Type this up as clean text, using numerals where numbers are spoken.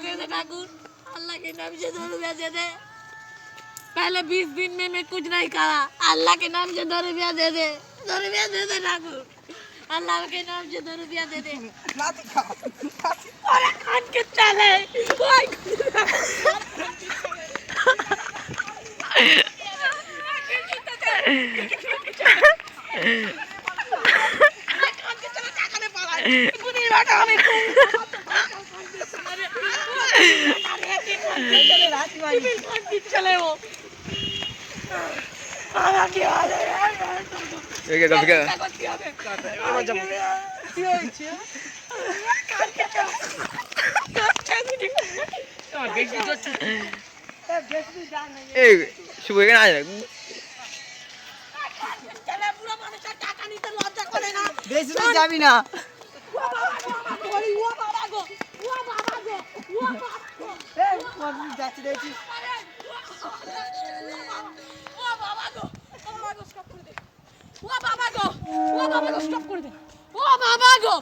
दे दे ठाकुर, अल्लाह के नाम से 2 रुपया दे दे। पहले 20 दिन में मैं कुछ नहीं कहा, अल्लाह के नाम से 2 रुपया दे दे, 2 रुपया दे दे ठाकुर, अल्लाह के नाम से 2 रुपया दे दे। अरे खान के चले चले वो শুভ এখানে আয় বেশি তো যাবি না যাচ্ছি দেখছি stop করে দে ও বাবা গো